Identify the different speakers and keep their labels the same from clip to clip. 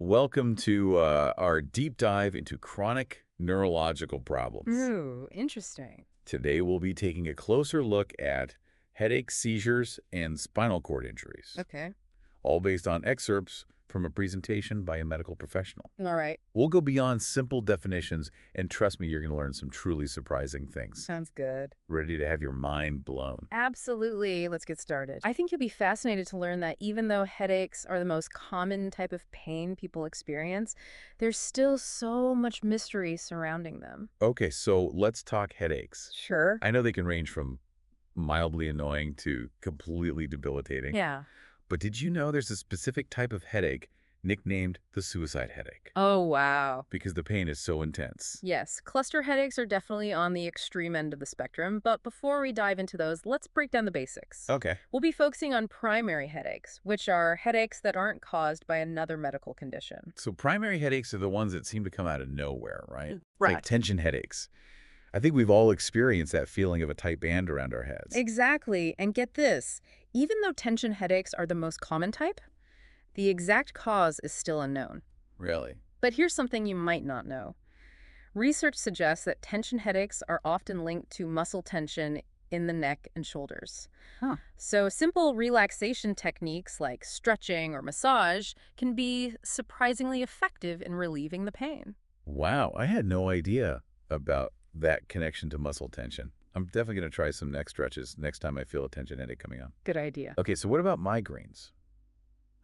Speaker 1: Welcome to our deep dive into chronic neurological problems.
Speaker 2: Ooh, interesting.
Speaker 1: Today we'll be taking a closer look at headaches, seizures, and spinal cord injuries,
Speaker 2: Okay.
Speaker 1: all based on excerpts from a presentation by a medical professional.
Speaker 2: All right.
Speaker 1: We'll go beyond simple definitions, and trust me, you're going to learn some truly surprising things.
Speaker 2: Sounds good.
Speaker 1: Ready to have your mind blown?
Speaker 2: Absolutely. Let's get started. I think you'll be fascinated to learn that even though headaches are the most common type of pain people experience, there's still so much mystery surrounding them.
Speaker 1: Okay, so let's talk headaches.
Speaker 2: Sure.
Speaker 1: I know they can range from mildly annoying to completely debilitating.
Speaker 2: Yeah.
Speaker 1: But did you know there's a specific type of headache nicknamed the suicide headache?
Speaker 2: Oh, wow.
Speaker 1: Because the pain is so intense.
Speaker 2: Yes, cluster headaches are definitely on the extreme end of the spectrum, but before we dive into those, let's break down the basics.
Speaker 1: Okay.
Speaker 2: We'll be focusing on primary headaches, which are headaches that aren't caused by another medical condition.
Speaker 1: So primary headaches are the ones that seem to come out of nowhere, right? Like
Speaker 2: Right.
Speaker 1: tension headaches. I think we've all experienced that feeling of a tight band around our heads.
Speaker 2: Exactly. And get this, even though tension headaches are the most common type, the exact cause is still unknown.
Speaker 1: Really?
Speaker 2: But here's something you might not know. Research suggests that tension headaches are often linked to muscle tension in the neck and shoulders.
Speaker 1: Huh.
Speaker 2: So simple relaxation techniques like stretching or massage can be surprisingly effective in relieving the pain.
Speaker 1: Wow, I had no idea about that connection to muscle tension. I'm definitely going to try some neck stretches next time I feel a tension headache coming on.
Speaker 2: Good idea.
Speaker 1: Okay, so what about migraines?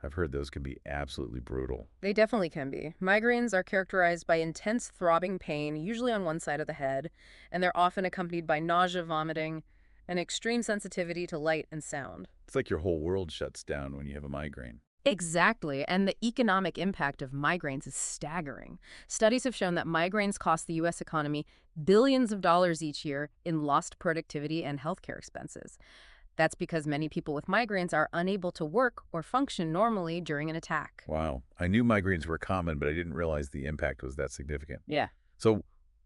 Speaker 1: I've heard those can be absolutely brutal.
Speaker 2: They definitely can be. Migraines are characterized by intense throbbing pain, usually on one side of the head, and they're often accompanied by nausea, vomiting, and extreme sensitivity to light and sound.
Speaker 1: It's like your whole world shuts down when you have a migraine.
Speaker 2: Exactly, and the economic impact of migraines is staggering. Studies have shown that migraines cost the U.S. economy billions of dollars each year in lost productivity and healthcare expenses. That's because many people with migraines are unable to work or function normally during an attack.
Speaker 1: Wow. I knew migraines were common, but I didn't realize the impact was that significant.
Speaker 2: Yeah.
Speaker 1: So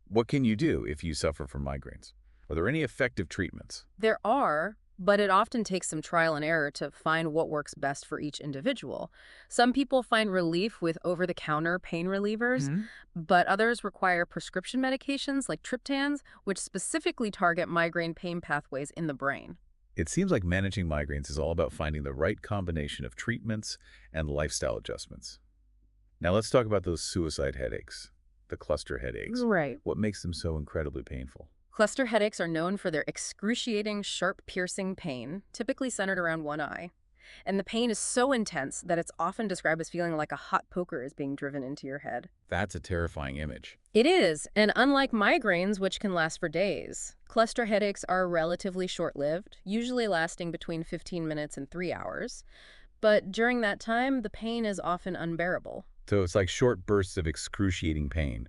Speaker 1: what can you do if you suffer from migraines? Are there any effective treatments?
Speaker 2: There are, but it often takes some trial and error to find what works best for each individual. Some people find relief with over-the-counter pain relievers, but others require prescription medications like triptans, which specifically target migraine pain pathways in the brain.
Speaker 1: It seems like managing migraines is all about finding the right combination of treatments and lifestyle adjustments. Now let's talk about those suicide headaches, the cluster headaches.
Speaker 2: Right.
Speaker 1: What makes them so incredibly painful?
Speaker 2: Cluster headaches are known for their excruciating, sharp, piercing pain, typically centered around one eye. And the pain is so intense that it's often described as feeling like a hot poker is being driven into your head.
Speaker 1: That's a terrifying image.
Speaker 2: It is, and unlike migraines, which can last for days, cluster headaches are relatively short-lived, usually lasting between 15 minutes and 3 hours. But during that time, the pain is often unbearable.
Speaker 1: So it's like short bursts of excruciating pain.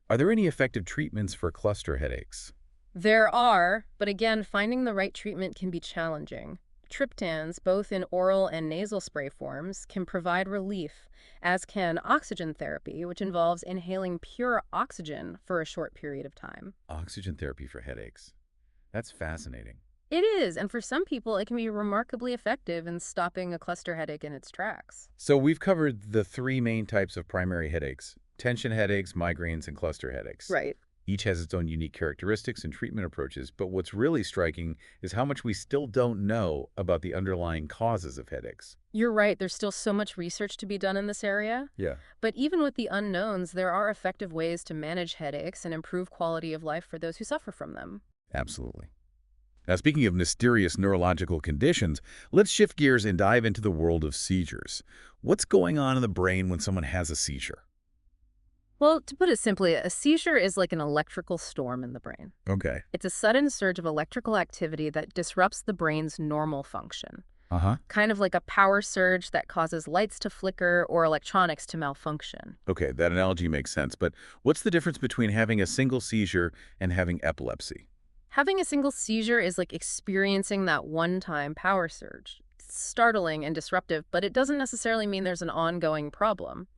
Speaker 1: Are there any effective treatments for cluster headaches?
Speaker 2: There are, but again, finding the right treatment can be challenging. Triptans, both in oral and nasal spray forms, can provide relief, as can oxygen therapy, which involves inhaling pure oxygen for a short period of time.
Speaker 1: Oxygen therapy for headaches. That's fascinating.
Speaker 2: It is, and for some people, it can be remarkably effective in stopping a cluster headache in its tracks.
Speaker 1: So we've covered the three main types of primary headaches: tension headaches, migraines, and cluster headaches.
Speaker 2: Right.
Speaker 1: Each has its own unique characteristics and treatment approaches, but what's really striking is how much we still don't know about the underlying causes of headaches.
Speaker 2: You're right, there's still so much research to be done in this area.
Speaker 1: Yeah.
Speaker 2: But even with the unknowns, there are effective ways to manage headaches and improve quality of life for those who suffer from them.
Speaker 1: Absolutely. Now, speaking of mysterious neurological conditions, let's shift gears and dive into the world of seizures. What's going on in the brain when someone has a seizure?
Speaker 2: Well, to put it simply, a seizure is like an electrical storm in the brain.
Speaker 1: Okay.
Speaker 2: It's a sudden surge of electrical activity that disrupts the brain's normal function. Kind of like a power surge that causes lights to flicker or electronics to malfunction.
Speaker 1: Okay, that analogy makes sense, but what's the difference between having a single seizure and having epilepsy?
Speaker 2: Having a single seizure is like experiencing that one-time power surge. It's startling and disruptive, but it doesn't necessarily mean there's an ongoing problem.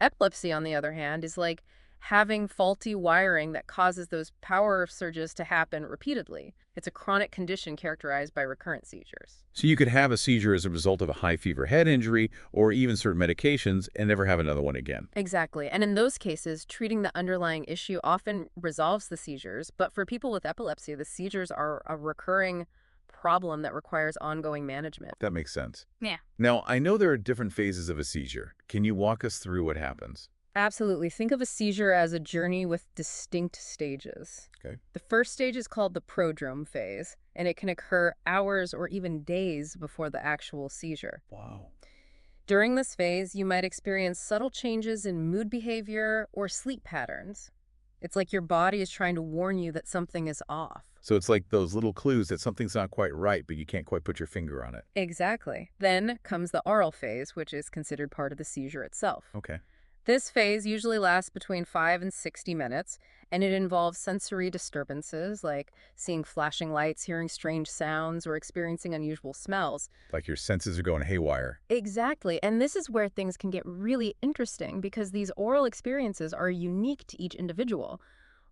Speaker 2: Epilepsy, on the other hand, is like having faulty wiring that causes those power surges to happen repeatedly. It's a chronic condition characterized by recurrent seizures.
Speaker 1: So you could have a seizure as a result of a high-fever head injury or even certain medications and never have another one again.
Speaker 2: Exactly. And in those cases, treating the underlying issue often resolves the seizures. But for people with epilepsy, the seizures are a recurring problem that requires ongoing management.
Speaker 1: That makes sense.
Speaker 2: Yeah.
Speaker 1: Now, I know there are different phases of a seizure. Can you walk us through what happens?
Speaker 2: Absolutely. Think of a seizure as a journey with distinct stages.
Speaker 1: Okay.
Speaker 2: The first stage is called the prodrome phase, and it can occur hours or even days before the actual seizure.
Speaker 1: Wow.
Speaker 2: During this phase, you might experience subtle changes in mood behavior or sleep patterns. It's like your body is trying to warn you that something is off.
Speaker 1: So it's like those little clues that something's not quite right, but you can't quite put your finger on it.
Speaker 2: Exactly. Then comes the aural phase, which is considered part of the seizure itself.
Speaker 1: Okay.
Speaker 2: This phase usually lasts between 5 and 60 minutes, and it involves sensory disturbances like seeing flashing lights, hearing strange sounds, or experiencing unusual smells.
Speaker 1: Like your senses are going haywire.
Speaker 2: Exactly, and this is where things can get really interesting because these oral experiences are unique to each individual.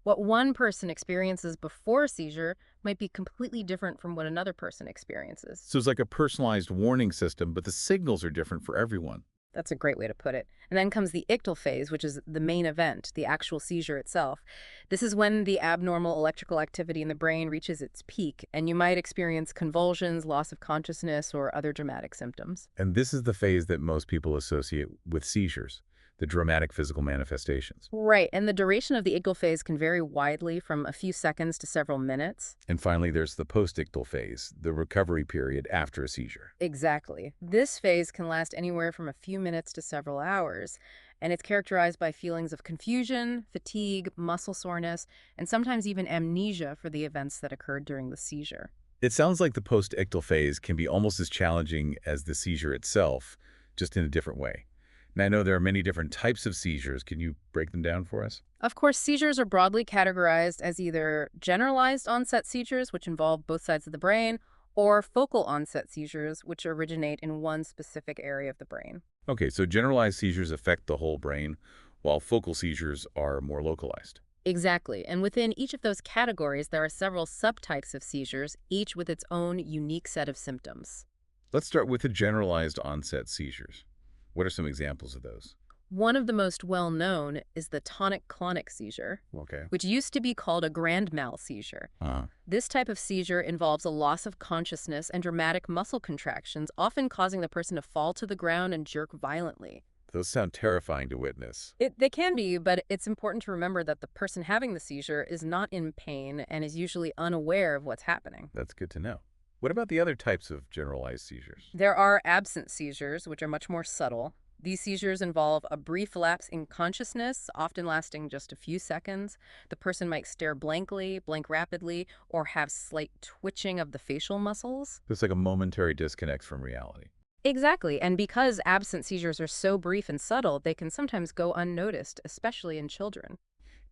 Speaker 2: What one person experiences before a seizure might be completely different from what another person experiences.
Speaker 1: So it's like a personalized warning system, but the signals are different for everyone.
Speaker 2: That's a great way to put it. And then comes the ictal phase, which is the main event, the actual seizure itself. This is when the abnormal electrical activity in the brain reaches its peak, and you might experience convulsions, loss of consciousness, or other dramatic symptoms.
Speaker 1: And this is the phase that most people associate with seizures, the dramatic physical manifestations.
Speaker 2: Right, and the duration of the ictal phase can vary widely from a few seconds to several minutes.
Speaker 1: And finally, there's the post-ictal phase, the recovery period after a seizure.
Speaker 2: Exactly. This phase can last anywhere from a few minutes to several hours, and it's characterized by feelings of confusion, fatigue, muscle soreness, and sometimes even amnesia for the events that occurred during the seizure.
Speaker 1: It sounds like the post-ictal phase can be almost as challenging as the seizure itself, just in a different way. And I know there are many different types of seizures. Can you break them down for us?
Speaker 2: Of course, seizures are broadly categorized as either generalized onset seizures, which involve both sides of the brain, or focal onset seizures, which originate in one specific area of the brain.
Speaker 1: Okay, so generalized seizures affect the whole brain, while focal seizures are more localized.
Speaker 2: Exactly. And within each of those categories, there are several subtypes of seizures, each with its own unique set of symptoms.
Speaker 1: Let's start with the generalized onset seizures. What are some examples of those?
Speaker 2: One of the most well-known is the tonic-clonic seizure,
Speaker 1: Okay.
Speaker 2: which used to be called a grand mal seizure. This type of seizure involves a loss of consciousness and dramatic muscle contractions, often causing the person to fall to the ground and jerk violently.
Speaker 1: Those sound terrifying to witness.
Speaker 2: They can be, but it's important to remember that the person having the seizure is not in pain and is usually unaware of what's happening.
Speaker 1: That's good to know. What about the other types of generalized seizures?
Speaker 2: There are absent seizures, which are much more subtle. These seizures involve a brief lapse in consciousness, often lasting just a few seconds. The person might stare blankly, blink rapidly, or have slight twitching of the facial muscles.
Speaker 1: It's like a momentary disconnect from reality.
Speaker 2: Exactly, and because absent seizures are so brief and subtle, they can sometimes go unnoticed, especially in children.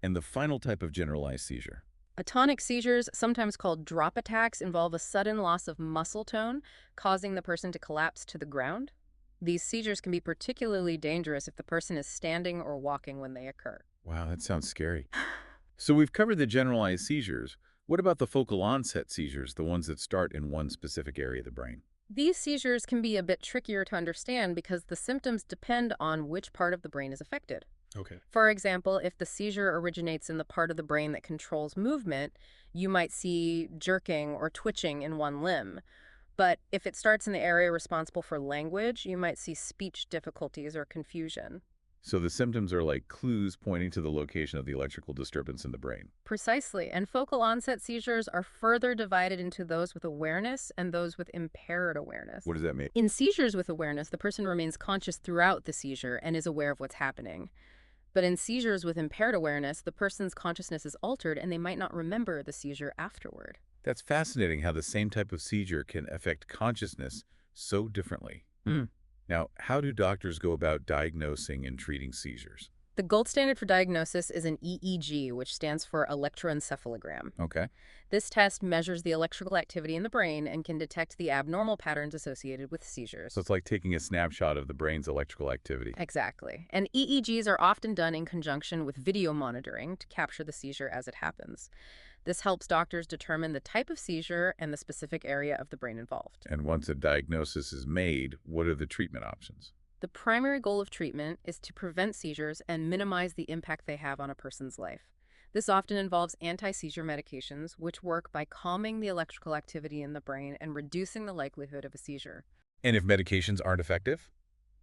Speaker 1: And the final type of generalized seizure?
Speaker 2: Atonic seizures, sometimes called drop attacks, involve a sudden loss of muscle tone, causing the person to collapse to the ground. These seizures can be particularly dangerous if the person is standing or walking when they occur.
Speaker 1: Wow, that sounds scary. So we've covered the generalized seizures. What about the focal onset seizures, the ones that start in one specific area of the brain?
Speaker 2: These seizures can be a bit trickier to understand because the symptoms depend on which part of the brain is affected.
Speaker 1: Okay.
Speaker 2: For example, if the seizure originates in the part of the brain that controls movement, you might see jerking or twitching in one limb. But if it starts in the area responsible for language, you might see speech difficulties or confusion.
Speaker 1: So the symptoms are like clues pointing to the location of the electrical disturbance in the brain.
Speaker 2: Precisely, and focal onset seizures are further divided into those with awareness and those with impaired awareness.
Speaker 1: What does that mean?
Speaker 2: In seizures with awareness, the person remains conscious throughout the seizure and is aware of what's happening. But in seizures with impaired awareness, the person's consciousness is altered and they might not remember the seizure afterward.
Speaker 1: That's fascinating how the same type of seizure can affect consciousness so differently. Now, how do doctors go about diagnosing and treating seizures?
Speaker 2: The gold standard for diagnosis is an EEG, which stands for electroencephalogram.
Speaker 1: Okay.
Speaker 2: This test measures the electrical activity in the brain and can detect the abnormal patterns associated with
Speaker 1: So
Speaker 2: seizures.
Speaker 1: it's like taking a snapshot of the brain's electrical activity.
Speaker 2: Exactly. And EEGs are often done in conjunction with video monitoring to capture the seizure as it happens. This helps doctors determine the type of seizure and the specific area of the brain involved.
Speaker 1: And once a diagnosis is made, what are the treatment options?
Speaker 2: The primary goal of treatment is to prevent seizures and minimize the impact they have on a person's life. This often involves anti-seizure medications, which work by calming the electrical activity in the brain and reducing the likelihood of a seizure.
Speaker 1: And if medications aren't effective?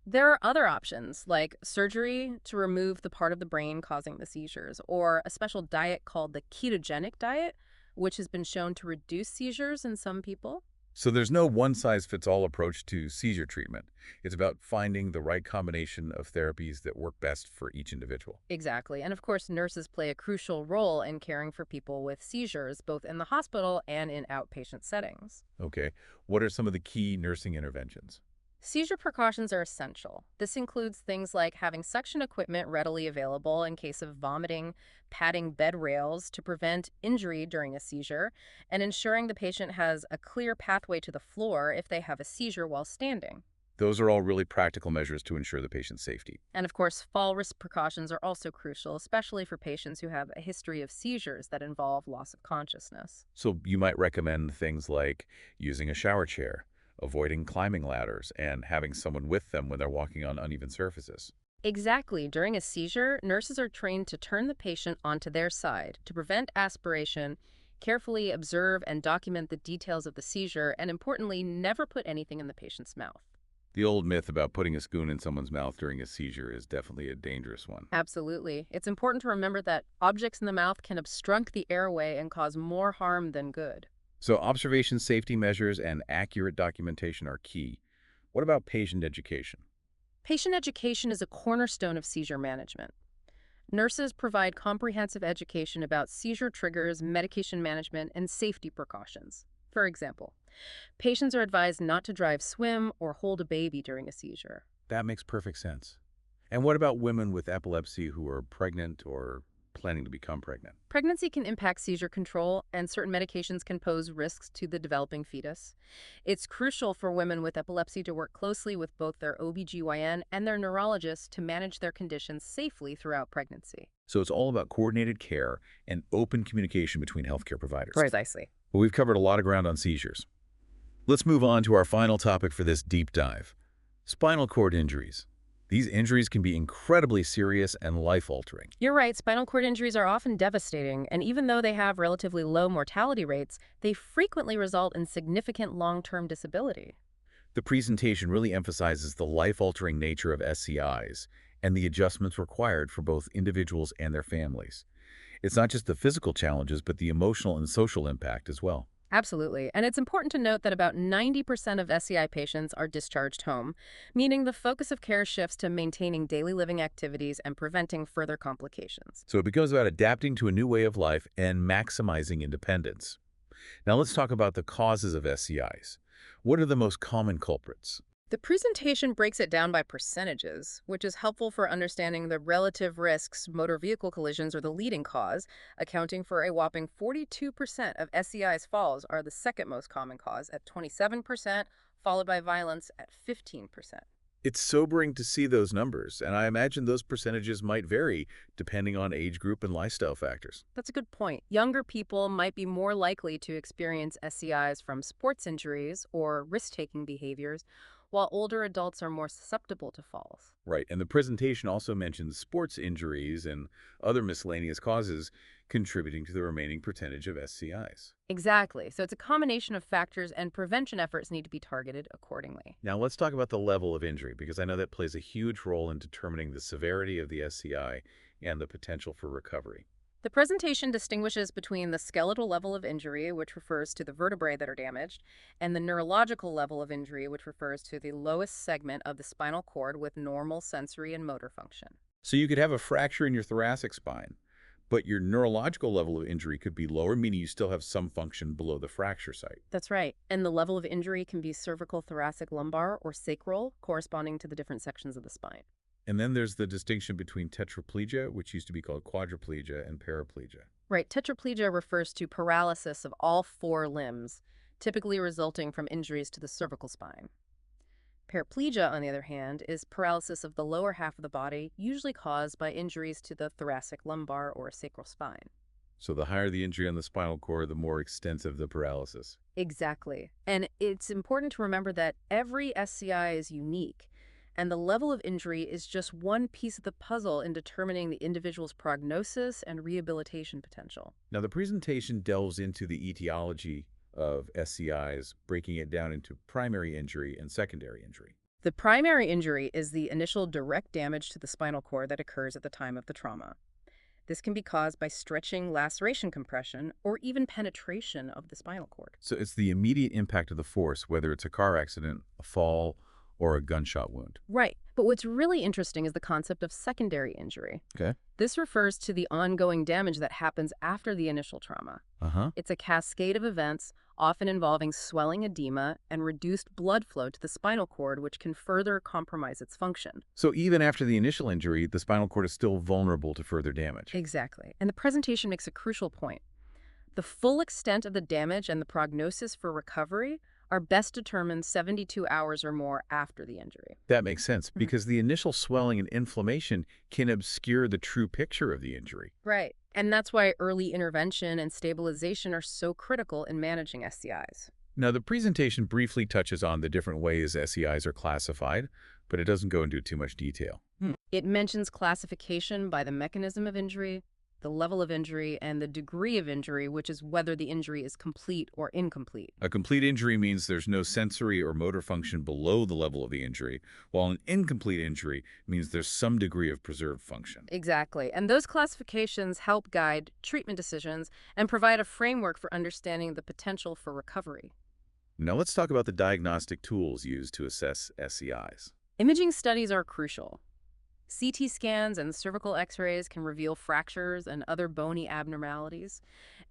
Speaker 2: There are other options, like surgery to remove the part of the brain causing the seizures, or a special diet called the ketogenic diet, which has been shown to reduce seizures in some people.
Speaker 1: So there's no one-size-fits-all approach to seizure treatment. It's about finding the right combination of therapies that work best for each individual.
Speaker 2: Exactly. And of course, nurses play a crucial role in caring for people with seizures, both in the hospital and in outpatient settings.
Speaker 1: Okay, what are some of the key nursing interventions?
Speaker 2: Seizure precautions are essential. This includes things like having suction equipment readily available in case of vomiting, padding bed rails to prevent injury during a seizure, and ensuring the patient has a clear pathway to the floor if they have a seizure while standing.
Speaker 1: Those are all really practical measures to ensure the patient's safety.
Speaker 2: And of course, fall risk precautions are also crucial, especially for patients who have a history of seizures that involve loss of consciousness.
Speaker 1: So you might recommend things like using a shower chair, avoiding climbing ladders, and having someone with them when they're walking on uneven surfaces.
Speaker 2: Exactly. During a seizure, nurses are trained to turn the patient onto their side to prevent aspiration, carefully observe and document the details of the seizure, and importantly, never put anything in the patient's mouth.
Speaker 1: The old myth about putting a spoon in someone's mouth during a seizure is definitely a dangerous one.
Speaker 2: Absolutely. It's important to remember that objects in the mouth can obstruct the airway and cause more harm than good.
Speaker 1: So observation, safety measures, and accurate documentation are key. What about patient education?
Speaker 2: Patient education is a cornerstone of seizure management. Nurses provide comprehensive education about seizure triggers, medication management, and safety precautions. For example, patients are advised not to drive, swim, or hold a baby during a seizure.
Speaker 1: That makes perfect sense. And what about women with epilepsy who are pregnant or planning to become pregnant?
Speaker 2: Pregnancy can impact seizure control, and certain medications can pose risks to the developing fetus. It's crucial for women with epilepsy to work closely with both their OB/GYN and their neurologist to manage their conditions safely throughout pregnancy.
Speaker 1: So it's all about coordinated care and open communication between healthcare providers.
Speaker 2: Precisely.
Speaker 1: Well, we've covered a lot of ground on seizures. Let's move on to our final topic for this deep dive: spinal cord injuries. These injuries can be incredibly serious and life-altering.
Speaker 2: You're right, spinal cord injuries are often devastating, and even though they have relatively low mortality rates, they frequently result in significant long-term disability.
Speaker 1: The presentation really emphasizes the life-altering nature of SCIs and the adjustments required for both individuals and their families. It's not just the physical challenges, but the emotional and social impact as well.
Speaker 2: Absolutely. And it's important to note that about 90% of SCI patients are discharged home, meaning the focus of care shifts to maintaining daily living activities and preventing further complications.
Speaker 1: So it becomes about adapting to a new way of life and maximizing independence. Now let's talk about the causes of SCIs. What are the most common culprits?
Speaker 2: The presentation breaks it down by percentages, which is helpful for understanding the relative risks. Motor vehicle collisions are the leading cause, accounting for a whopping 42% of SCI's. Falls are the second most common cause at 27%, followed by violence at 15%.
Speaker 1: It's sobering to see those numbers, and I imagine those percentages might vary depending on age group and lifestyle factors.
Speaker 2: That's a good point. Younger people might be more likely to experience SCIs from sports injuries or risk-taking behaviors, while older adults are more susceptible to falls.
Speaker 1: Right, and the presentation also mentions sports injuries and other miscellaneous causes contributing to the remaining percentage of SCIs.
Speaker 2: Exactly. So it's a combination of factors, and prevention efforts need to be targeted accordingly.
Speaker 1: Now let's talk about the level of injury, because I know that plays a huge role in determining the severity of the SCI and the potential for recovery.
Speaker 2: The presentation distinguishes between the skeletal level of injury, which refers to the vertebrae that are damaged, and the neurological level of injury, which refers to the lowest segment of the spinal cord with normal sensory and motor function.
Speaker 1: So you could have a fracture in your thoracic spine, but your neurological level of injury could be lower, meaning you still have some function below the fracture site.
Speaker 2: That's right. And the level of injury can be cervical, thoracic, lumbar, or sacral, corresponding to the different sections of the spine.
Speaker 1: And then there's the distinction between tetraplegia, which used to be called quadriplegia, and paraplegia.
Speaker 2: Right, tetraplegia refers to paralysis of all four limbs, typically resulting from injuries to the cervical spine. Paraplegia, on the other hand, is paralysis of the lower half of the body, usually caused by injuries to the thoracic lumbar or sacral spine.
Speaker 1: So the higher the injury on the spinal cord, the more extensive the paralysis.
Speaker 2: Exactly. And it's important to remember that every SCI is unique, and the level of injury is just one piece of the puzzle in determining the individual's prognosis and rehabilitation potential.
Speaker 1: Now, the presentation delves into the etiology of SCIs, breaking it down into primary injury and secondary injury.
Speaker 2: The primary injury is the initial direct damage to the spinal cord that occurs at the time of the trauma. This can be caused by stretching, laceration, compression, or even penetration of the spinal cord.
Speaker 1: So it's the immediate impact of the force, whether it's a car accident, a fall, or a gunshot wound.
Speaker 2: Right. But what's really interesting is the concept of secondary injury.
Speaker 1: Okay.
Speaker 2: This refers to the ongoing damage that happens after the initial trauma.
Speaker 1: Uh-huh.
Speaker 2: It's a cascade of events, often involving swelling edema and reduced blood flow to the spinal cord, which can further compromise its function.
Speaker 1: So even after the initial injury, the spinal cord is still vulnerable to further damage.
Speaker 2: Exactly. And the presentation makes a crucial point. The full extent of the damage and the prognosis for recovery are best determined 72 hours or more after the injury.
Speaker 1: That makes sense because the initial swelling and inflammation can obscure the true picture of the injury.
Speaker 2: Right. And that's why early intervention and stabilization are so critical in managing SCIs.
Speaker 1: Now, the presentation briefly touches on the different ways SEIs are classified, but it doesn't go into too much detail.
Speaker 2: It mentions classification by the mechanism of injury, the level of injury, and the degree of injury, which is whether the injury is complete or incomplete.
Speaker 1: A complete injury means there's no sensory or motor function below the level of the injury, while an incomplete injury means there's some degree of preserved function.
Speaker 2: Exactly. And those classifications help guide treatment decisions and provide a framework for understanding the potential for recovery.
Speaker 1: Now let's talk about the diagnostic tools used to assess SEIs.
Speaker 2: Imaging studies are crucial. CT scans and cervical x-rays can reveal fractures and other bony abnormalities.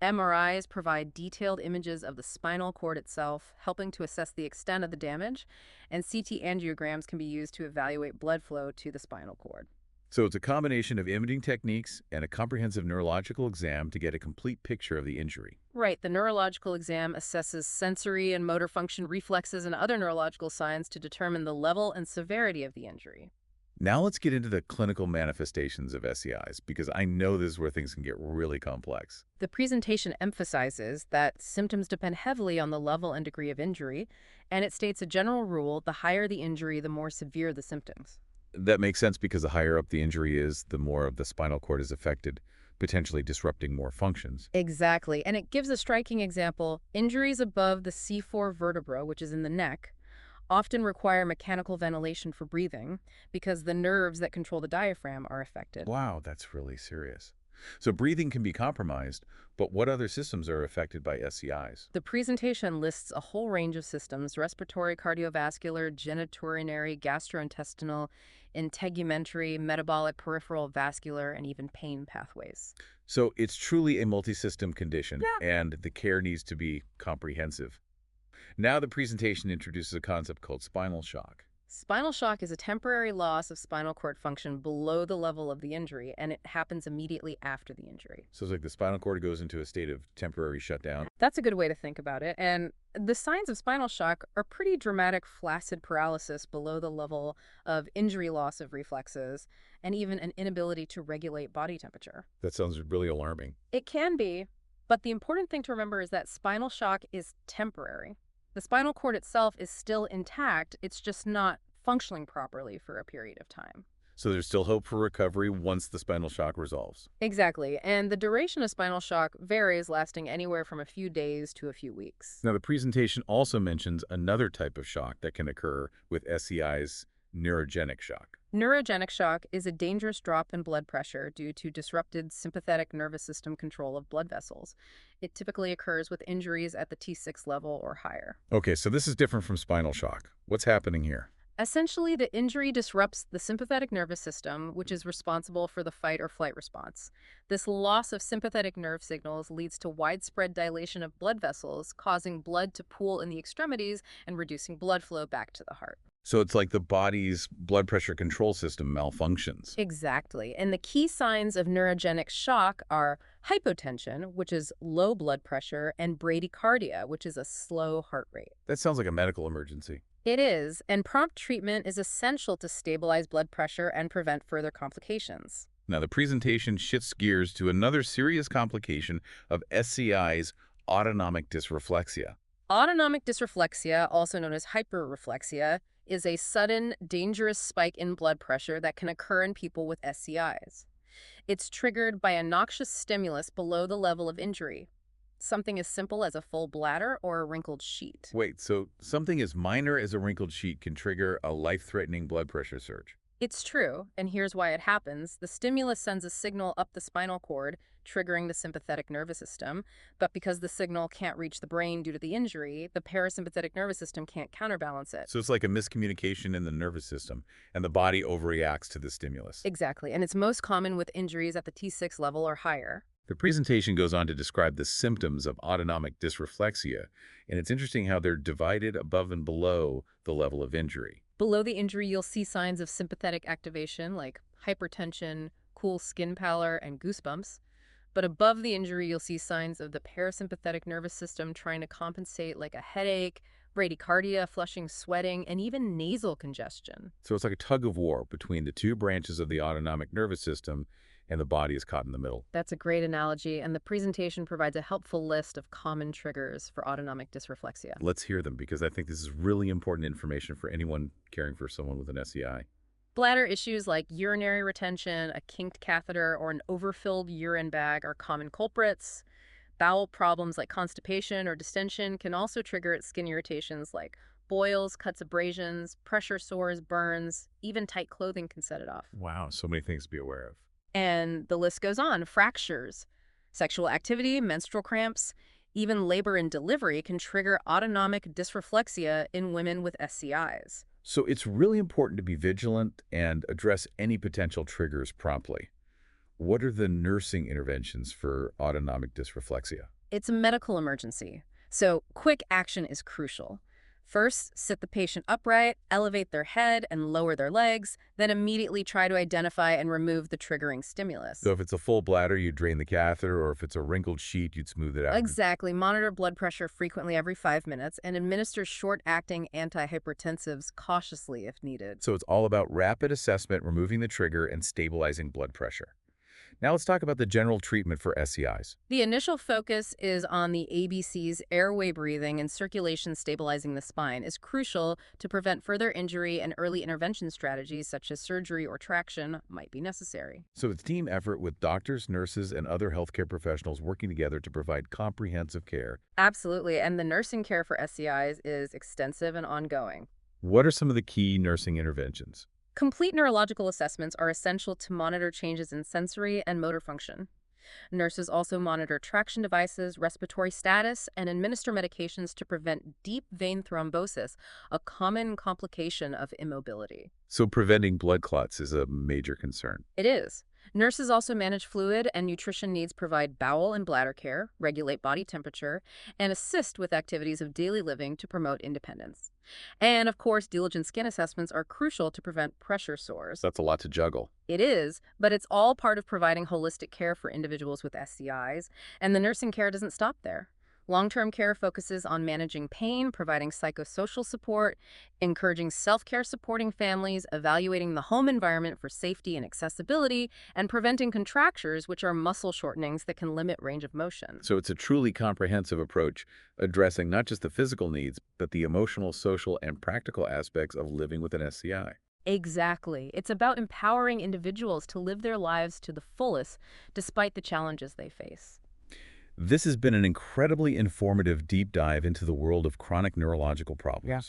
Speaker 2: MRIs provide detailed images of the spinal cord itself, helping to assess the extent of the damage, and CT angiograms can be used to evaluate blood flow to the spinal cord.
Speaker 1: So it's a combination of imaging techniques and a comprehensive neurological exam to get a complete picture of the injury.
Speaker 2: Right, the neurological exam assesses sensory and motor function, reflexes, and other neurological signs to determine the level and severity of the injury.
Speaker 1: Now let's get into the clinical manifestations of SEIs, because I know this is where things can get really complex.
Speaker 2: The presentation emphasizes that symptoms depend heavily on the level and degree of injury, and it states a general rule: the higher the injury, the more severe the symptoms.
Speaker 1: That makes sense because the higher up the injury is, the more of the spinal cord is affected, potentially disrupting more functions.
Speaker 2: Exactly, and it gives a striking example. Injuries above the C4 vertebra, which is in the neck, often require mechanical ventilation for breathing because the nerves that control the diaphragm are affected.
Speaker 1: Wow, that's really serious. So breathing can be compromised, but what other systems are affected by SEIs?
Speaker 2: The presentation lists a whole range of systems: respiratory, cardiovascular, genitourinary, gastrointestinal, integumentary, metabolic, peripheral, vascular, and even pain pathways.
Speaker 1: So it's truly a multi-system condition,
Speaker 2: Yeah.
Speaker 1: and the care needs to be comprehensive. Now the presentation introduces a concept called spinal shock.
Speaker 2: Spinal shock is a temporary loss of spinal cord function below the level of the injury, and it happens immediately after the injury.
Speaker 1: So it's like the spinal cord goes into a state of temporary shutdown.
Speaker 2: That's a good way to think about it. And the signs of spinal shock are pretty dramatic: flaccid paralysis below the level of injury, loss of reflexes, and even an inability to regulate body temperature.
Speaker 1: That sounds really alarming.
Speaker 2: It can be, but the important thing to remember is that spinal shock is temporary. The spinal cord itself is still intact, it's just not functioning properly for a period of time.
Speaker 1: So there's still hope for recovery once the spinal shock resolves.
Speaker 2: Exactly, and the duration of spinal shock varies, lasting anywhere from a few days to a few weeks.
Speaker 1: Now the presentation also mentions another type of shock that can occur with SEIs, neurogenic shock.
Speaker 2: Neurogenic shock is a dangerous drop in blood pressure due to disrupted sympathetic nervous system control of blood vessels. It typically occurs with injuries at the T6 level or higher.
Speaker 1: Okay, so this is different from spinal shock. What's happening here?
Speaker 2: Essentially, the injury disrupts the sympathetic nervous system, which is responsible for the fight or flight response. This loss of sympathetic nerve signals leads to widespread dilation of blood vessels, causing blood to pool in the extremities and reducing blood flow back to the heart.
Speaker 1: So it's like the body's blood pressure control system malfunctions.
Speaker 2: Exactly. And the key signs of neurogenic shock are hypotension, which is low blood pressure, and bradycardia, which is a slow heart rate.
Speaker 1: That sounds like a medical emergency.
Speaker 2: It is, and prompt treatment is essential to stabilize blood pressure and prevent further complications.
Speaker 1: Now, the presentation shifts gears to another serious complication of SCI's autonomic dysreflexia.
Speaker 2: Autonomic dysreflexia, also known as hyperreflexia, is a sudden, dangerous spike in blood pressure that can occur in people with SCIs. It's triggered by a noxious stimulus below the level of injury, something as simple as a full bladder or a wrinkled sheet.
Speaker 1: Wait, so something as minor as a wrinkled sheet can trigger a life-threatening blood pressure surge?
Speaker 2: It's true, and here's why it happens. The stimulus sends a signal up the spinal cord, triggering the sympathetic nervous system, but because the signal can't reach the brain due to the injury, the parasympathetic nervous system can't counterbalance it.
Speaker 1: So it's like a miscommunication in the nervous system, and the body overreacts to the stimulus.
Speaker 2: Exactly, and it's most common with injuries at the T6 level or higher.
Speaker 1: The presentation goes on to describe the symptoms of autonomic dysreflexia, and it's interesting how they're divided above and below the level of injury.
Speaker 2: Below the injury, you'll see signs of sympathetic activation like hypertension, cool skin pallor, and goosebumps. But above the injury, you'll see signs of the parasympathetic nervous system trying to compensate, like a headache, bradycardia, flushing, sweating, and even nasal congestion.
Speaker 1: So it's like a tug of war between the two branches of the autonomic nervous system, and the body is caught in the middle.
Speaker 2: That's a great analogy, and the presentation provides a helpful list of common triggers for autonomic dysreflexia.
Speaker 1: Let's hear them, because I think this is really important information for anyone caring for someone with an SCI.
Speaker 2: Bladder issues like urinary retention, a kinked catheter, or an overfilled urine bag are common culprits. Bowel problems like constipation or distension can also trigger skin irritations like boils, cuts, abrasions, pressure sores, burns. Even tight clothing can set it off.
Speaker 1: Wow, so many things to be aware of.
Speaker 2: And the list goes on. Fractures, sexual activity, menstrual cramps, even labor and delivery can trigger autonomic dysreflexia in women with SCIs.
Speaker 1: So it's really important to be vigilant and address any potential triggers promptly. What are the nursing interventions for autonomic dysreflexia?
Speaker 2: It's a medical emergency, so quick action is crucial. First, sit the patient upright, elevate their head, and lower their legs, then immediately try to identify and remove the triggering stimulus.
Speaker 1: So if it's a full bladder, you drain the catheter, or if it's a wrinkled sheet, you'd smooth it out.
Speaker 2: Exactly. Monitor blood pressure frequently every 5 minutes and administer short-acting antihypertensives cautiously if needed.
Speaker 1: So it's all about rapid assessment, removing the trigger, and stabilizing blood pressure. Now let's talk about the general treatment for SCIs.
Speaker 2: The initial focus is on the ABCs. Airway breathing and circulation stabilizing the spine is crucial to prevent further injury, and early intervention strategies such as surgery or traction might be necessary.
Speaker 1: So it's team effort with doctors, nurses, and other healthcare professionals working together to provide comprehensive care.
Speaker 2: Absolutely, and the nursing care for SCIs is extensive and ongoing.
Speaker 1: What are some of the key nursing interventions?
Speaker 2: Complete neurological assessments are essential to monitor changes in sensory and motor function. Nurses also monitor traction devices, respiratory status, and administer medications to prevent deep vein thrombosis, a common complication of immobility.
Speaker 1: So preventing blood clots is a major concern.
Speaker 2: It is. Nurses also manage fluid and nutrition needs, provide bowel and bladder care, regulate body temperature, and assist with activities of daily living to promote independence. And of course, diligent skin assessments are crucial to prevent pressure sores.
Speaker 1: That's a lot to juggle.
Speaker 2: It is, but it's all part of providing holistic care for individuals with SCIs, and the nursing care doesn't stop there. Long-term care focuses on managing pain, providing psychosocial support, encouraging self-care, supporting families, evaluating the home environment for safety and accessibility, and preventing contractures, which are muscle shortenings that can limit range of motion.
Speaker 1: So it's a truly comprehensive approach, addressing not just the physical needs, but the emotional, social, and practical aspects of living with an SCI.
Speaker 2: Exactly. It's about empowering individuals to live their lives to the fullest, despite the challenges they face.
Speaker 1: This has been an incredibly informative deep dive into the world of chronic neurological problems.
Speaker 2: Yeah.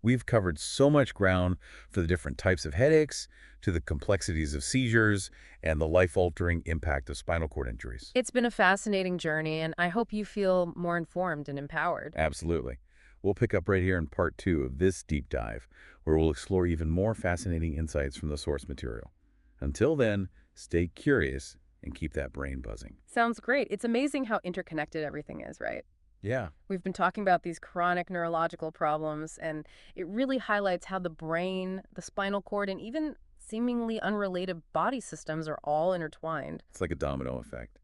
Speaker 1: We've covered so much ground, for the different types of headaches, to the complexities of seizures, and the life-altering impact of spinal cord injuries.
Speaker 2: It's been a fascinating journey, and I hope you feel more informed and empowered.
Speaker 1: Absolutely. We'll pick up right here in part 2 of this deep dive, where we'll explore even more fascinating insights from the source material. Until then, stay curious and keep that brain buzzing.
Speaker 2: Sounds great. It's amazing how interconnected everything is, right?
Speaker 1: Yeah.
Speaker 2: We've been talking about these chronic neurological problems, and it really highlights how the brain, the spinal cord, and even seemingly unrelated body systems are all intertwined.
Speaker 1: It's like a domino effect.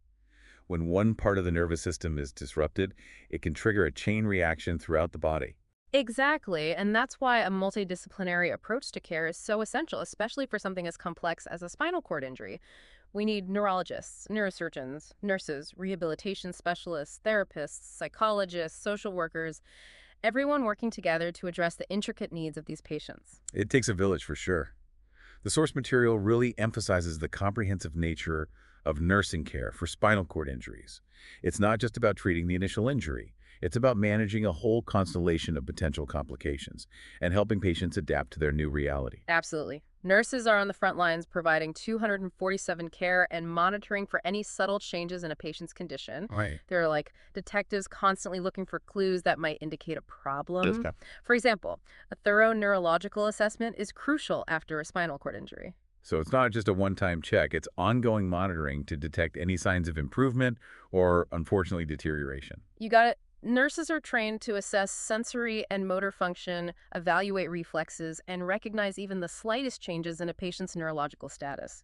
Speaker 1: When one part of the nervous system is disrupted, it can trigger a chain reaction throughout the body.
Speaker 2: Exactly, and that's why a multidisciplinary approach to care is so essential, especially for something as complex as a spinal cord injury. We need neurologists, neurosurgeons, nurses, rehabilitation specialists, therapists, psychologists, social workers, everyone working together to address the intricate needs of these patients.
Speaker 1: It takes a village for sure. The source material really emphasizes the comprehensive nature of nursing care for spinal cord injuries. It's not just about treating the initial injury. It's about managing a whole constellation of potential complications and helping patients adapt to their new reality.
Speaker 2: Absolutely. Nurses are on the front lines providing 247 care and monitoring for any subtle changes in a patient's condition.
Speaker 1: Right.
Speaker 2: They're like detectives constantly looking for clues that might indicate a problem.
Speaker 1: Okay.
Speaker 2: For example, a thorough neurological assessment is crucial after a spinal cord injury.
Speaker 1: So it's not just a one-time check, it's ongoing monitoring to detect any signs of improvement or, unfortunately, deterioration.
Speaker 2: You got it. Nurses are trained to assess sensory and motor function, evaluate reflexes, and recognize even the slightest changes in a patient's neurological status.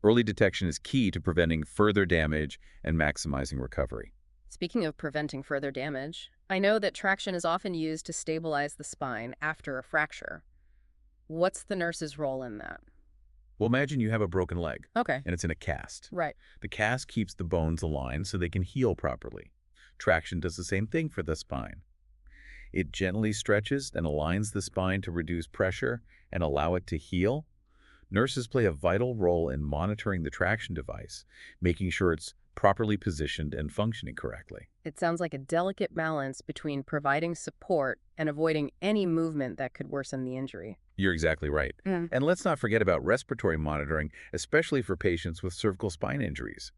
Speaker 1: Early detection is key to preventing further damage and maximizing recovery.
Speaker 2: Speaking of preventing further damage, I know that traction is often used to stabilize the spine after a fracture. What's the nurse's role in that?
Speaker 1: Well, imagine you have a broken leg,
Speaker 2: Okay.
Speaker 1: and it's in a cast.
Speaker 2: Right.
Speaker 1: The cast keeps the bones aligned so they can heal properly. Traction does the same thing for the spine. It gently stretches and aligns the spine to reduce pressure and allow it to heal. Nurses play a vital role in monitoring the traction device, making sure it's properly positioned and functioning correctly.
Speaker 2: It sounds like a delicate balance between providing support and avoiding any movement that could worsen the injury.
Speaker 1: You're exactly right. And let's not forget about respiratory monitoring, especially for patients with cervical spine injuries.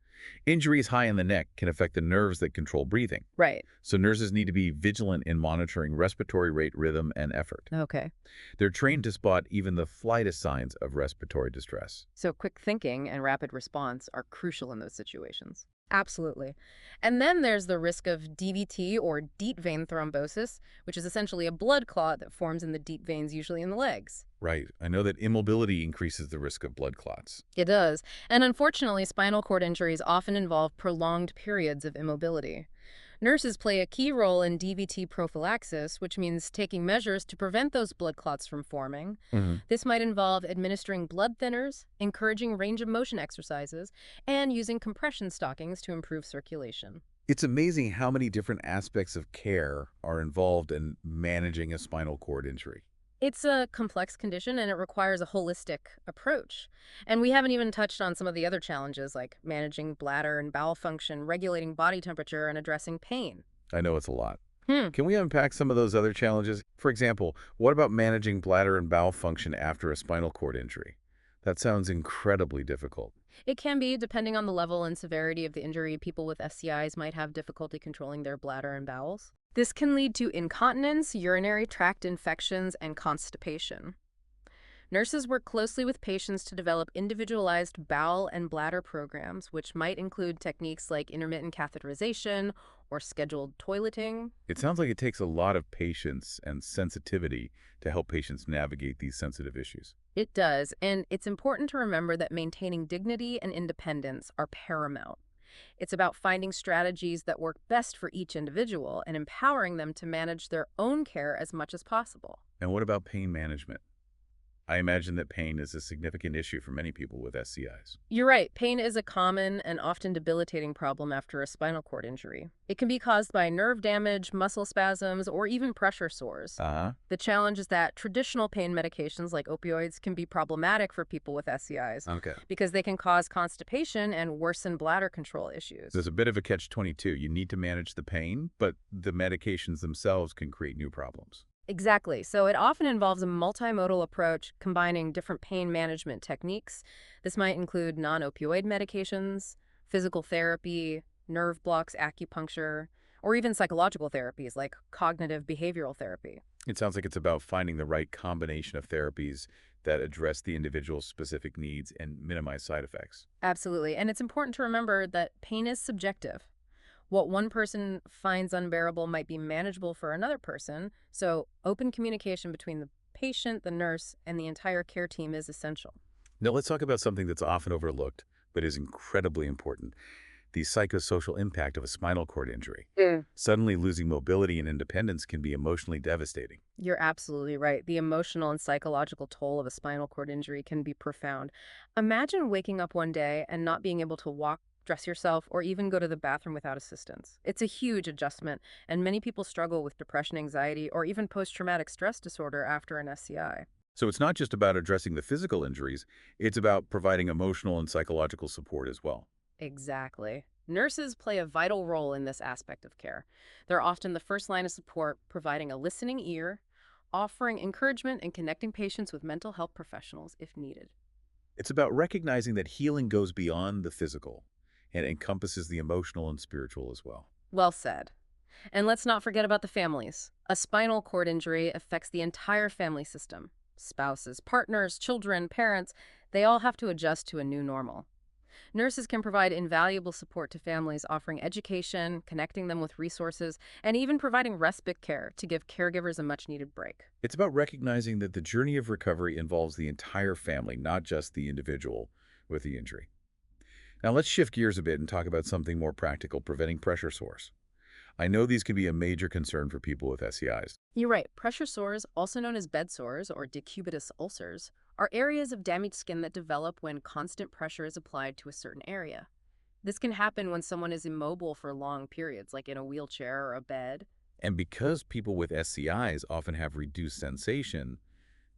Speaker 1: Injuries high in the neck can affect the nerves that control breathing.
Speaker 2: Right.
Speaker 1: So nurses need to be vigilant in monitoring respiratory rate, rhythm, and effort.
Speaker 2: Okay.
Speaker 1: They're trained to spot even the slightest signs of respiratory distress.
Speaker 2: So quick thinking and rapid response are crucial in those situations. Absolutely. And then there's the risk of DVT or deep vein thrombosis, which is essentially a blood clot that forms in the deep veins, usually in the legs.
Speaker 1: Right. I know that immobility increases the risk of blood clots.
Speaker 2: It does. And unfortunately, spinal cord injuries often involve prolonged periods of immobility. Nurses play a key role in DVT prophylaxis, which means taking measures to prevent those blood clots from forming. This might involve administering blood thinners, encouraging range of motion exercises, and using compression stockings to improve circulation.
Speaker 1: It's amazing how many different aspects of care are involved in managing a spinal cord injury.
Speaker 2: It's a complex condition and it requires a holistic approach. And we haven't even touched on some of the other challenges like managing bladder and bowel function, regulating body temperature, and addressing pain.
Speaker 1: I know it's a lot.
Speaker 2: Hmm.
Speaker 1: Can we unpack some of those other challenges? For example, what about managing bladder and bowel function after a spinal cord injury? That sounds incredibly difficult.
Speaker 2: It can be, depending on the level and severity of the injury. People with SCIs might have difficulty controlling their bladder and bowels. This can lead to incontinence, urinary tract infections, and constipation. Nurses work closely with patients to develop individualized bowel and bladder programs, which might include techniques like intermittent catheterization or scheduled toileting.
Speaker 1: It sounds like it takes a lot of patience and sensitivity to help patients navigate these sensitive issues.
Speaker 2: It does, and it's important to remember that maintaining dignity and independence are paramount. It's about finding strategies that work best for each individual and empowering them to manage their own care as much as possible.
Speaker 1: And what about pain management? I imagine that pain is a significant issue for many people with SCIs.
Speaker 2: You're right, pain is a common and often debilitating problem after a spinal cord injury. It can be caused by nerve damage, muscle spasms, or even pressure sores. The challenge is that traditional pain medications like opioids can be problematic for people with SCIs
Speaker 1: Okay.
Speaker 2: because they can cause constipation and worsen bladder control issues.
Speaker 1: There's a bit of a catch-22. You need to manage the pain, but the medications themselves can create new problems.
Speaker 2: Exactly. So it often involves a multimodal approach combining different pain management techniques. This might include non-opioid medications, physical therapy, nerve blocks, acupuncture, or even psychological therapies like cognitive behavioral therapy.
Speaker 1: It sounds like it's about finding the right combination of therapies that address the individual's specific needs and minimize side effects.
Speaker 2: Absolutely. And it's important to remember that pain is subjective. What one person finds unbearable might be manageable for another person, so open communication between the patient, the nurse, and the entire care team is essential.
Speaker 1: Now let's talk about something that's often overlooked, but is incredibly important: the psychosocial impact of a spinal cord injury. Suddenly losing mobility and independence can be emotionally devastating.
Speaker 2: You're absolutely right. The emotional and psychological toll of a spinal cord injury can be profound. Imagine waking up one day and not being able to walk, dress yourself, or even go to the bathroom without assistance. It's a huge adjustment, and many people struggle with depression, anxiety, or even post-traumatic stress disorder after an SCI.
Speaker 1: So it's not just about addressing the physical injuries, it's about providing emotional and psychological support as well.
Speaker 2: Exactly. Nurses play a vital role in this aspect of care. They're often the first line of support, providing a listening ear, offering encouragement, and connecting patients with mental health professionals if needed.
Speaker 1: It's about recognizing that healing goes beyond the physical and encompasses the emotional and spiritual as well.
Speaker 2: Well said. And let's not forget about the families. A spinal cord injury affects the entire family system. Spouses, partners, children, parents, they all have to adjust to a new normal. Nurses can provide invaluable support to families, offering education, connecting them with resources, and even providing respite care to give caregivers a much needed break.
Speaker 1: It's about recognizing that the journey of recovery involves the entire family, not just the individual with the injury. Now let's shift gears a bit and talk about something more practical: preventing pressure sores. I know these can be a major concern for people with SEIs.
Speaker 2: You're right. Pressure sores, also known as bed sores or decubitus ulcers, are areas of damaged skin that develop when constant pressure is applied to a certain area. This can happen when someone is immobile for long periods, like in a wheelchair or a bed.
Speaker 1: And because people with SCIs often have reduced sensation,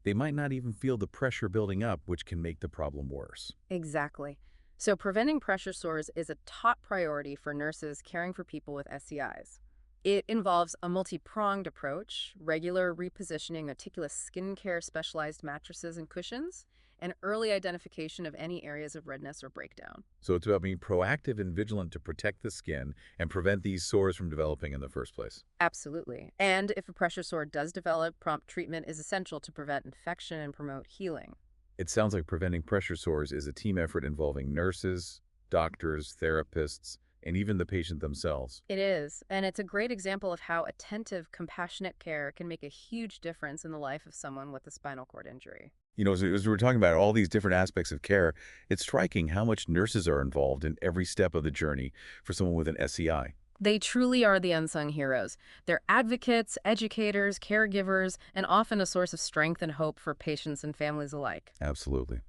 Speaker 1: they might not even feel the pressure building up, which can make the problem worse.
Speaker 2: Exactly. So preventing pressure sores is a top priority for nurses caring for people with SCIs. It involves a multi-pronged approach: regular repositioning, meticulous skincare, specialized mattresses and cushions, and early identification of any areas of redness or breakdown.
Speaker 1: So it's about being proactive and vigilant to protect the skin and prevent these sores from developing in the first place.
Speaker 2: Absolutely. And if a pressure sore does develop, prompt treatment is essential to prevent infection and promote healing.
Speaker 1: It sounds like preventing pressure sores is a team effort involving nurses, doctors, therapists, and even the patient themselves.
Speaker 2: It is, and it's a great example of how attentive, compassionate care can make a huge difference in the life of someone with a spinal cord injury.
Speaker 1: As we're talking about all these different aspects of care, it's striking how much nurses are involved in every step of the journey for someone with an SEI.
Speaker 2: They truly are the unsung heroes. They're advocates, educators, caregivers, and often a source of strength and hope for patients and families alike.
Speaker 1: Absolutely.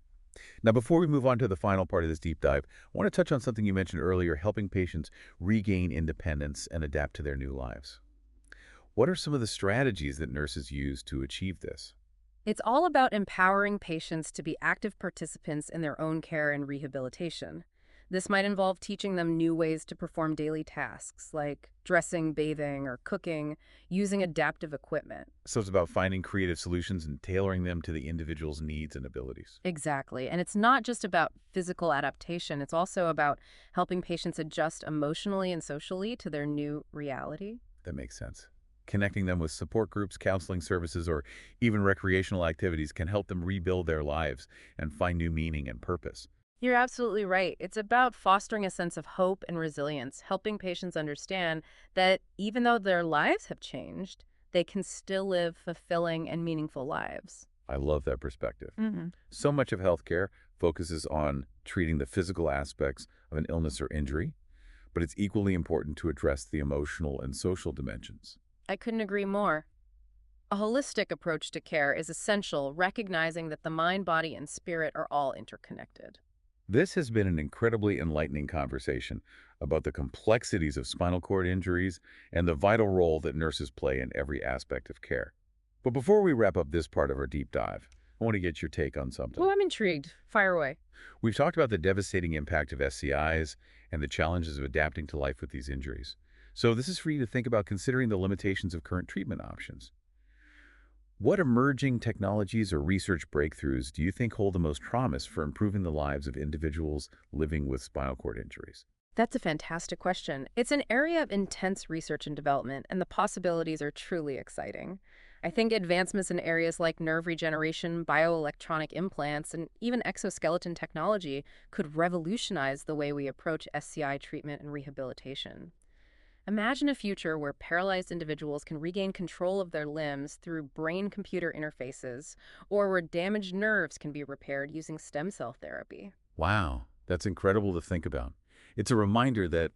Speaker 1: Now, before we move on to the final part of this deep dive, I want to touch on something you mentioned earlier: helping patients regain independence and adapt to their new lives. What are some of the strategies that nurses use to achieve this?
Speaker 2: It's all about empowering patients to be active participants in their own care and rehabilitation. This might involve teaching them new ways to perform daily tasks like dressing, bathing, or cooking, using adaptive equipment.
Speaker 1: So it's about finding creative solutions and tailoring them to the individual's needs and abilities.
Speaker 2: Exactly. And it's not just about physical adaptation, it's also about helping patients adjust emotionally and socially to their new reality.
Speaker 1: That makes sense. Connecting them with support groups, counseling services, or even recreational activities can help them rebuild their lives and find new meaning and purpose.
Speaker 2: You're absolutely right. It's about fostering a sense of hope and resilience, helping patients understand that even though their lives have changed, they can still live fulfilling and meaningful lives.
Speaker 1: I love that perspective.
Speaker 2: Hmm.
Speaker 1: So much of healthcare focuses on treating the physical aspects of an illness or injury, but it's equally important to address the emotional and social dimensions.
Speaker 2: I couldn't agree more. A holistic approach to care is essential, recognizing that the mind, body, and spirit are all interconnected.
Speaker 1: This has been an incredibly enlightening conversation about the complexities of spinal cord injuries and the vital role that nurses play in every aspect of care. But before we wrap up this part of our deep dive, I want to get your take on something.
Speaker 2: Well, I'm intrigued. Fire away.
Speaker 1: We've talked about the devastating impact of SCIs and the challenges of adapting to life with these injuries. So this is for you to think about, considering the limitations of current treatment options. What emerging technologies or research breakthroughs do you think hold the most promise for improving the lives of individuals living with spinal cord injuries?
Speaker 2: That's a fantastic question. It's an area of intense research and development, and the possibilities are truly exciting. I think advancements in areas like nerve regeneration, bioelectronic implants, and even exoskeleton technology could revolutionize the way we approach SCI treatment and rehabilitation. Imagine a future where paralyzed individuals can regain control of their limbs through brain-computer interfaces, or where damaged nerves can be repaired using stem cell therapy.
Speaker 1: Wow, that's incredible to think about. It's a reminder that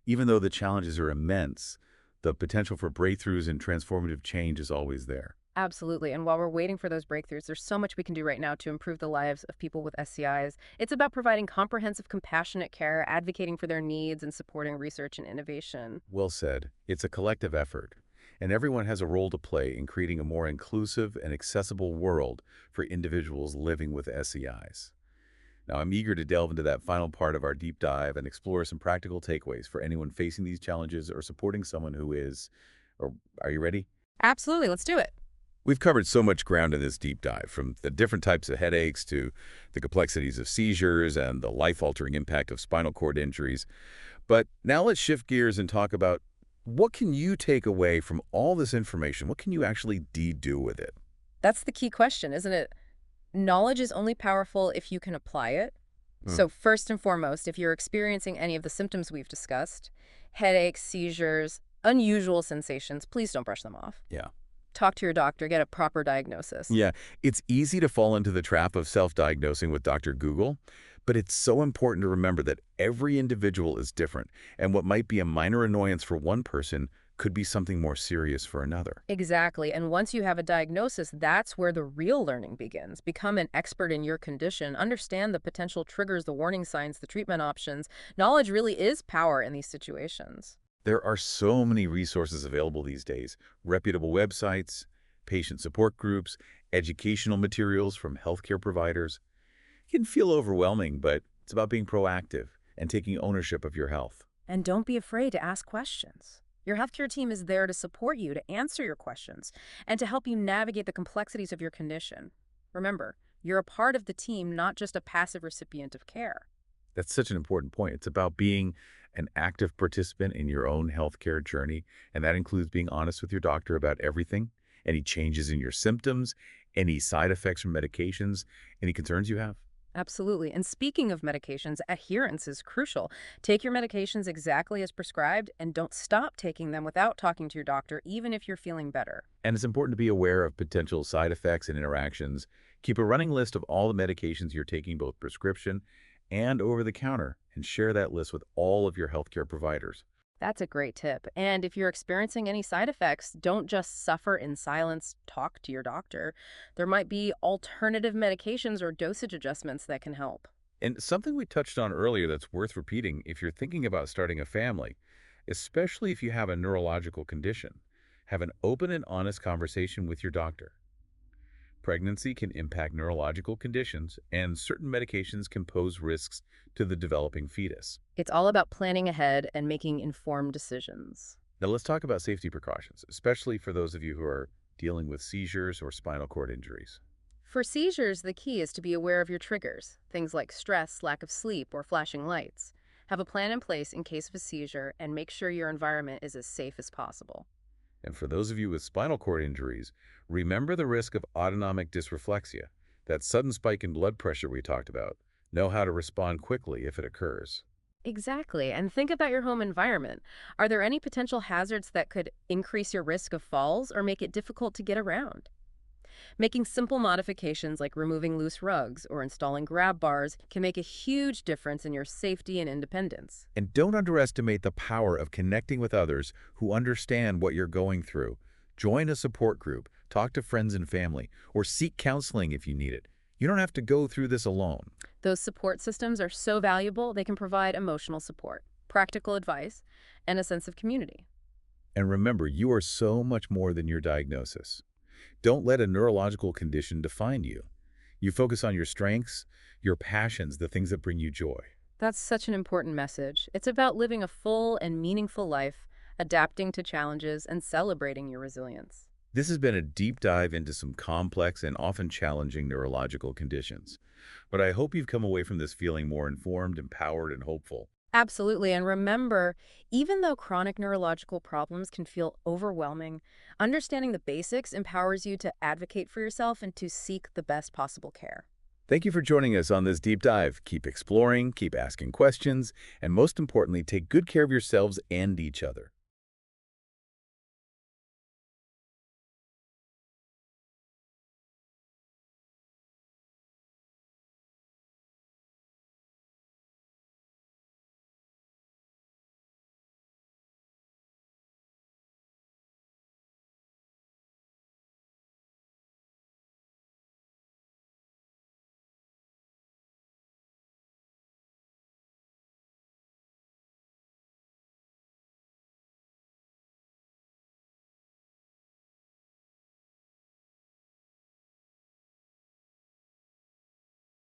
Speaker 1: even though the challenges are immense, the potential for breakthroughs and transformative change is always there.
Speaker 2: Absolutely. And while we're waiting for those breakthroughs, there's so much we can do right now to improve the lives of people with SCIs. It's about providing comprehensive, compassionate care, advocating for their needs, and supporting research and innovation.
Speaker 1: Well said. It's a collective effort, and everyone has a role to play in creating a more inclusive and accessible world for individuals living with SCIs. Now, I'm eager to delve into that final part of our deep dive and explore some practical takeaways for anyone facing these challenges or supporting someone who is. Or are you ready?
Speaker 2: Absolutely. Let's do it.
Speaker 1: We've covered so much ground in this deep dive, from the different types of headaches to the complexities of seizures and the life-altering impact of spinal cord injuries. But now let's shift gears and talk about what can you take away from all this information? What can you actually do with it?
Speaker 2: That's the key question, isn't it? Knowledge is only powerful if you can apply it.
Speaker 1: Hmm.
Speaker 2: So first and foremost, if you're experiencing any of the symptoms we've discussed, headaches, seizures, unusual sensations, please don't brush them off.
Speaker 1: Yeah.
Speaker 2: Talk to your doctor, get a proper diagnosis.
Speaker 1: Yeah, it's easy to fall into the trap of self-diagnosing with Dr. Google, but it's so important to remember that every individual is different, and what might be a minor annoyance for one person could be something more serious for another.
Speaker 2: Exactly. And once you have a diagnosis, that's where the real learning begins. Become an expert in your condition, understand the potential triggers, the warning signs, the treatment options. Knowledge really is power in these situations.
Speaker 1: There are so many resources available these days: reputable websites, patient support groups, educational materials from healthcare providers. It can feel overwhelming, but it's about being proactive and taking ownership of your health.
Speaker 2: And don't be afraid to ask questions. Your healthcare team is there to support you, to answer your questions, and to help you navigate the complexities of your condition. Remember, you're a part of the team, not just a passive recipient of care.
Speaker 1: That's such an important point. It's about being an active participant in your own healthcare journey, and that includes being honest with your doctor about everything, any changes in your symptoms, any side effects from medications, any concerns you have.
Speaker 2: Absolutely. And speaking of medications, adherence is crucial. Take your medications exactly as prescribed and don't stop taking them without talking to your doctor, even if you're feeling better.
Speaker 1: And it's important to be aware of potential side effects and interactions. Keep a running list of all the medications you're taking, both prescription and over the counter, and share that list with all of your healthcare providers.
Speaker 2: That's a great tip. And if you're experiencing any side effects, don't just suffer in silence. Talk to your doctor. There might be alternative medications or dosage adjustments that can help.
Speaker 1: And something we touched on earlier that's worth repeating: if you're thinking about starting a family, especially if you have a neurological condition, have an open and honest conversation with your doctor. Pregnancy can impact neurological conditions, and certain medications can pose risks to the developing fetus.
Speaker 2: It's all about planning ahead and making informed decisions.
Speaker 1: Now let's talk about safety precautions, especially for those of you who are dealing with seizures or spinal cord injuries.
Speaker 2: For seizures, the key is to be aware of your triggers, things like stress, lack of sleep, or flashing lights. Have a plan in place in case of a seizure and make sure your environment is as safe as possible.
Speaker 1: And for those of you with spinal cord injuries, remember the risk of autonomic dysreflexia, that sudden spike in blood pressure we talked about. Know how to respond quickly if it occurs.
Speaker 2: Exactly. And think about your home environment. Are there any potential hazards that could increase your risk of falls or make it difficult to get around? Making simple modifications like removing loose rugs or installing grab bars can make a huge difference in your safety and independence.
Speaker 1: And don't underestimate the power of connecting with others who understand what you're going through. Join a support group, talk to friends and family, or seek counseling if you need it. You don't have to go through this alone.
Speaker 2: Those support systems are so valuable, they can provide emotional support, practical advice, and a sense of community.
Speaker 1: And remember, you are so much more than your diagnosis. Don't let a neurological condition define you. You focus on your strengths, your passions, the things that bring you joy.
Speaker 2: That's such an important message. It's about living a full and meaningful life, adapting to challenges, and celebrating your resilience.
Speaker 1: This has been a deep dive into some complex and often challenging neurological conditions. But I hope you've come away from this feeling more informed, empowered, and hopeful.
Speaker 2: Absolutely. And remember, even though chronic neurological problems can feel overwhelming, understanding the basics empowers you to advocate for yourself and to seek the best possible care.
Speaker 1: Thank you for joining us on this deep dive. Keep exploring, keep asking questions, and most importantly, take good care of yourselves and each other.